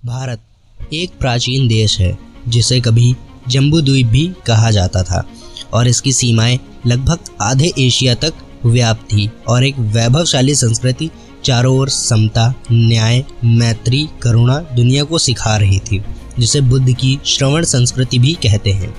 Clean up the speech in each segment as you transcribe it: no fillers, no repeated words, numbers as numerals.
भारत एक प्राचीन देश है जिसे कभी जम्बूद्वीप भी कहा जाता था और इसकी सीमाएं लगभग आधे एशिया तक व्याप्त थी और एक वैभवशाली संस्कृति चारों ओर समता, न्याय, मैत्री, करुणा दुनिया को सिखा रही थी, जिसे बुद्ध की श्रवण संस्कृति भी कहते हैं।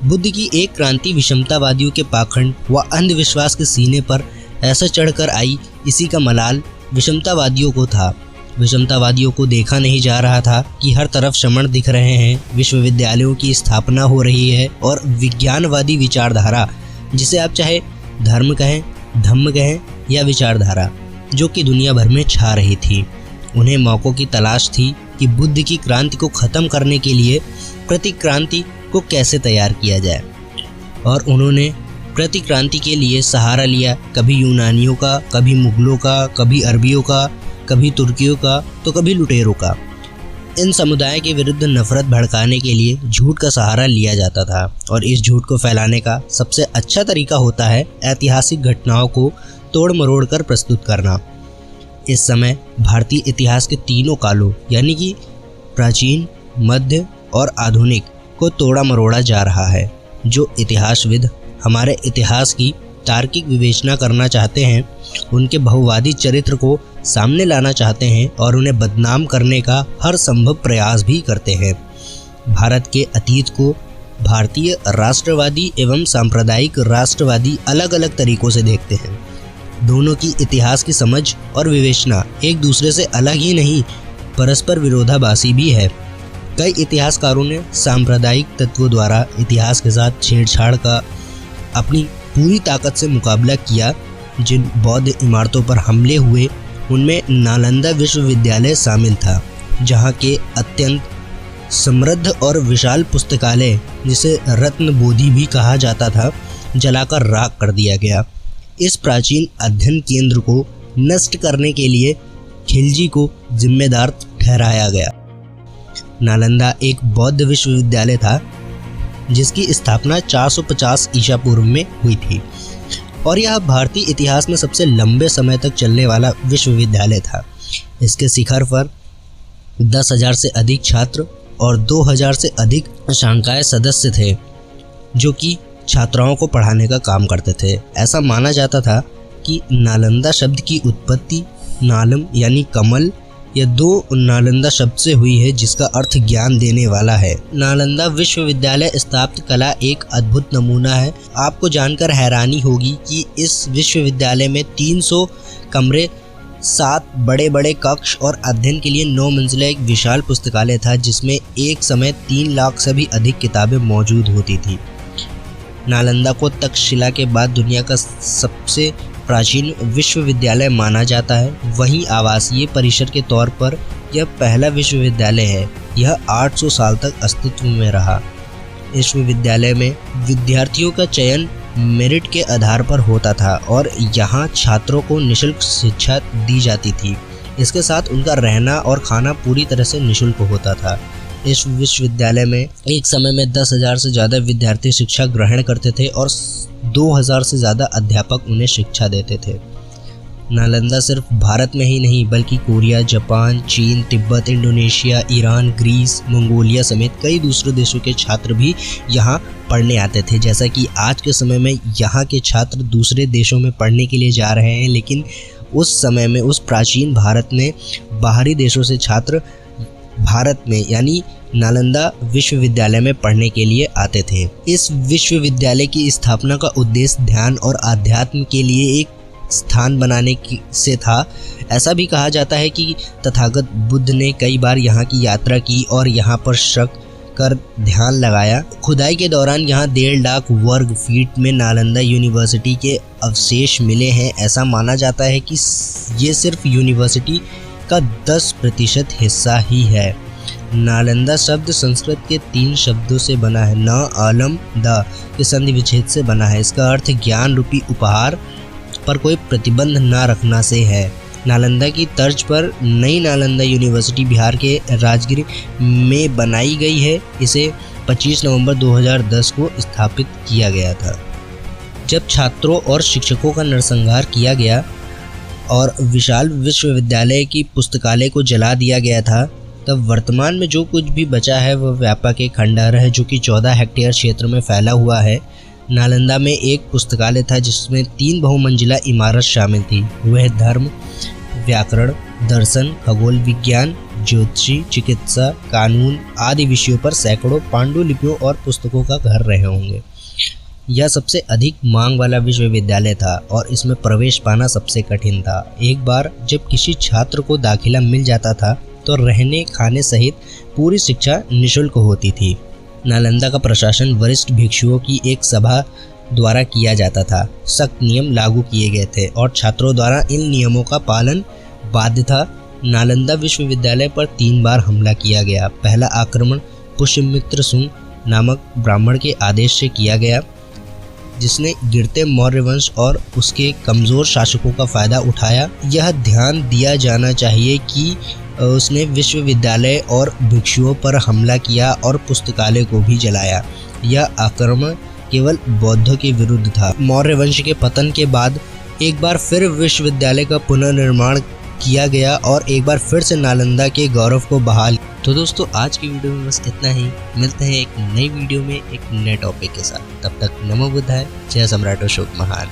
बुद्ध की एक क्रांति विषमतावादियों के पाखंड व अंधविश्वास के सीने पर ऐसा चढ़कर आई, इसी का मलाल विषमतावादियों को था। विषमतावादियों को देखा नहीं जा रहा था कि हर तरफ श्रमण दिख रहे हैं, विश्वविद्यालयों की स्थापना हो रही है और विज्ञानवादी विचारधारा, जिसे आप चाहे धर्म कहें, धम्म कहें या विचारधारा, जो कि दुनिया भर में छा रही थी। उन्हें मौक़ों की तलाश थी कि बुद्ध की क्रांति को ख़त्म करने के लिए प्रतिक्रांति को कैसे तैयार किया जाए, और उन्होंने प्रतिक्रांति के लिए सहारा लिया, कभी यूनानियों का, कभी मुगलों का, कभी अरबियों का, कभी तुर्कियों का, तो कभी लुटेरों का। इन समुदाय के विरुद्ध नफरत भड़काने के लिए झूठ का सहारा लिया जाता था और इस झूठ को फैलाने का सबसे अच्छा तरीका होता है ऐतिहासिक घटनाओं को तोड़ मरोड़ कर प्रस्तुत करना। इस समय भारतीय इतिहास के तीनों कालों यानी कि प्राचीन, मध्य और आधुनिक को तोड़ा मरोड़ा जा रहा है। जो इतिहासविद हमारे इतिहास की तार्किक विवेचना करना चाहते हैं, उनके बहुवादी चरित्र को सामने लाना चाहते हैं और उन्हें बदनाम करने का हर संभव प्रयास भी करते हैं। भारत के अतीत को भारतीय राष्ट्रवादी एवं सांप्रदायिक राष्ट्रवादी अलग अलग तरीकों से देखते हैं। दोनों की इतिहास की समझ और विवेचना एक दूसरे से अलग ही नहीं, परस्पर विरोधाभासी भी है। कई इतिहासकारों ने सांप्रदायिक तत्वों द्वारा इतिहास के साथ छेड़छाड़ का अपनी पूरी ताकत से मुकाबला किया। जिन बौद्ध इमारतों पर हमले हुए उनमें नालंदा विश्वविद्यालय शामिल था, जहां के अत्यंत समृद्ध और विशाल पुस्तकालय, जिसे रत्न बोधि भी कहा जाता था, जलाकर राख कर दिया गया। इस प्राचीन अध्ययन केंद्र को नष्ट करने के लिए खिलजी को जिम्मेदार ठहराया गया। नालंदा एक बौद्ध विश्वविद्यालय था जिसकी स्थापना 450 ईसा पूर्व में हुई थी और यह भारतीय इतिहास में सबसे लंबे समय तक चलने वाला विश्वविद्यालय था। इसके शिखर पर 10,000 से अधिक छात्र और 2,000 से अधिक संकाय सदस्य थे, जो कि छात्राओं को पढ़ाने का काम करते थे। ऐसा माना जाता था कि नालंदा शब्द की उत्पत्ति नालम यानी कमल या दो नालंदा शब्द से हुई है, जिसका अर्थ ज्ञान देने वाला है। नालंदा विश्वविद्यालय स्थापत्य कला एक अद्भुत नमूना है। आपको जानकर हैरानी होगी कि इस विश्वविद्यालय में 300 कमरे, 7 बड़े बड़े कक्ष और अध्ययन के लिए 9 मंजिला एक विशाल पुस्तकालय था, जिसमें एक समय 3 लाख से भी अधिक किताबें मौजूद होती थी। नालंदा को तक्षशिला के बाद दुनिया का सबसे प्राचीन विश्वविद्यालय माना जाता है। वहीं आवासीय परिसर के तौर पर यह पहला विश्वविद्यालय है। यह 800 साल तक अस्तित्व में रहा। इस विश्वविद्यालय में विद्यार्थियों का चयन मेरिट के आधार पर होता था और यहाँ छात्रों को निःशुल्क शिक्षा दी जाती थी। इसके साथ उनका रहना और खाना पूरी तरह से निःशुल्क होता था। इस विश्वविद्यालय में एक समय में 10,000 से ज़्यादा विद्यार्थी शिक्षा ग्रहण करते थे और 2,000 से ज़्यादा अध्यापक उन्हें शिक्षा देते थे। नालंदा सिर्फ भारत में ही नहीं बल्कि कोरिया, जापान, चीन, Tibet, Indonesia, Iran, Greece, Mongolia समेत कई दूसरे देशों के छात्र भी यहाँ पढ़ने आते थे। जैसा कि आज के समय में यहाँ के छात्र दूसरे देशों में पढ़ने के लिए जा रहे हैं, लेकिन उस समय में उस प्राचीन भारत में बाहरी देशों से छात्र भारत में यानी नालंदा विश्वविद्यालय में पढ़ने के लिए आते थे। इस विश्वविद्यालय की स्थापना का उद्देश्य ध्यान और आध्यात्म के लिए एक स्थान बनाने से था। ऐसा भी कहा जाता है कि तथागत बुद्ध ने कई बार यहाँ की यात्रा की और यहाँ पर शक कर ध्यान लगाया। खुदाई के दौरान यहाँ 1.5 लाख वर्ग फीट में नालंदा यूनिवर्सिटी के अवशेष मिले हैं। ऐसा माना जाता है कि ये सिर्फ यूनिवर्सिटी का 10% हिस्सा ही है। नालंदा शब्द संस्कृत के 3 शब्दों से बना है। न, आलम, द के संधि विच्छेद से बना है। इसका अर्थ ज्ञान रूपी उपहार पर कोई प्रतिबंध न रखना से है। नालंदा की तर्ज पर नई नालंदा यूनिवर्सिटी बिहार के राजगीर में बनाई गई है। इसे 25 नवंबर 2010 को स्थापित किया गया था। जब छात्रों और शिक्षकों का नरसंहार किया गया और विशाल विश्वविद्यालय की पुस्तकालय को जला दिया गया था, तब वर्तमान में जो कुछ भी बचा है वह व्यापक एक खंडहर है जो कि 14 हेक्टेयर क्षेत्र में फैला हुआ है। नालंदा में एक पुस्तकालय था जिसमें 3 बहुमंजिला इमारत शामिल थी। वह धर्म, व्याकरण, दर्शन, खगोल विज्ञान, ज्योतिषी, चिकित्सा, कानून आदि विषयों पर सैकड़ों पांडुलिपियों और पुस्तकों का घर रहे होंगे। यह सबसे अधिक मांग वाला विश्वविद्यालय था और इसमें प्रवेश पाना सबसे कठिन था। एक बार जब किसी छात्र को दाखिला मिल जाता था तो रहने खाने सहित पूरी शिक्षा निःशुल्क होती थी। नालंदा का प्रशासन वरिष्ठ भिक्षुओं की एक सभा द्वारा किया जाता था। सख्त नियम लागू किए गए थे और छात्रों द्वारा इन नियमों का पालन बाध्य था। नालंदा विश्वविद्यालय पर 3 बार हमला किया गया। पहला आक्रमण पुष्यमित्र सुंग नामक ब्राह्मण के आदेश से किया गया, जिसने गिरते मौर्य वंश और उसके कमज़ोर शासकों का फ़ायदा उठाया। यह ध्यान दिया जाना चाहिए कि उसने विश्वविद्यालय और भिक्षुओं पर हमला किया और पुस्तकालय को भी जलाया। यह आक्रमण केवल बौद्धों के विरुद्ध था। मौर्य वंश के पतन के बाद एक बार फिर विश्वविद्यालय का पुनर्निर्माण किया गया और एक बार फिर से नालंदा के गौरव को बहाल। तो दोस्तों आज की वीडियो में बस इतना ही। मिलते हैं एक नई वीडियो में एक नए टॉपिक के साथ। तब तक नमो बुद्धाय, जय सम्राट अशोक महान।